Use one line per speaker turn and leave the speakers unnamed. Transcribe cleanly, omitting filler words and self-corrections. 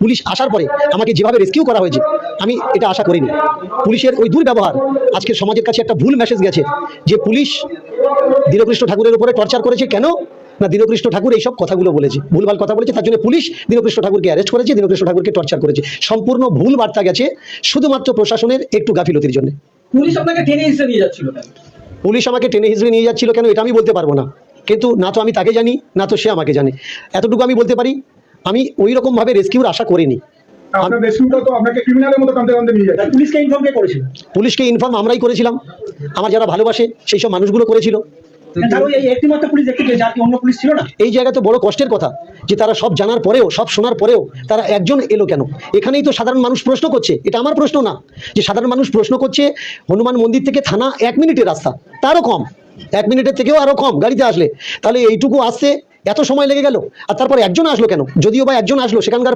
Police আসার পরে আমাকে যেভাবে রেস্কিউ করা হয়েছে আমি এটা আশা করিনি। পুলিশের ওই দুর্ব্যবহার আজকের সমাজের কাছে একটা ভুল মেসেজ গেছে যে পুলিশ দীনকৃষ্ণ ঠাকুরের উপরে টর্চার করেছে। কেন না, দীনকৃষ্ণ ঠাকুর এইসব কথাগুলো বলেছে, ভুলভাল কথা বলেছে, তার জন্য পুলিশ দীনকৃষ্ণ ঠাকুরকে অ্যারেস্ট করেছে, দীনকৃষ্ণ ঠাকুরকে টর্চার করেছে। সম্পূর্ণ ভুল বার্তা গেছে শুধুমাত্র প্রশাসনের একটু গাফিলতির জন্য।
পুলিশ আপনাকে টেনে হিসেবে নিয়ে যাচ্ছিল কেন?
পুলিশ আমাকে টেনে হিসেবে নিয়ে যাচ্ছিল কেন এটা আমি বলতে পারবো না, কিন্তু না তো আমি তাকে জানি না তো সে আমাকে জানে। এতটুকু আমি বলতে পারি আমি ওই রকম ভাবে রেস্কিউর আশা করিনি।
আপনার রেস্কিউটা তো আপনাকে ক্রিমিনালের মতো টানতে টানতে নিয়ে যাচ্ছে।
পুলিশকে ইনফর্ম কে করেছিল?
পুলিশকে ইনফর্ম আমরাই করেছিলাম, আমার যারা ভালোবাসে সেই সব মানুষগুলো করেছিল।
তারও এই একটি মাত্র পুলিশ দেখতে পেয়েছে, আর কি অন্য পুলিশ ছিল না?
এই জায়গা তো বড় কষ্টের কথা যে তারা সব জানার পরেও, সব শোনার পরেও তারা একজন এলো কেন। এখানেই তো সাধারণ মানুষ প্রশ্ন করছে, এটা আমার প্রশ্ন না, যে সাধারণ মানুষ প্রশ্ন করছে হনুমান মন্দির থেকে থানা 1 মিনিটের রাস্তা, তারও কম, 1 মিনিটের থেকেও আরো কম গাড়িতে আসলে, তাহলে এইটুকু আসতে এত সময় লেগে গেল। আর তারপর একজন আসলো কেন? যদিও বা একজন আসলো, সেখানকার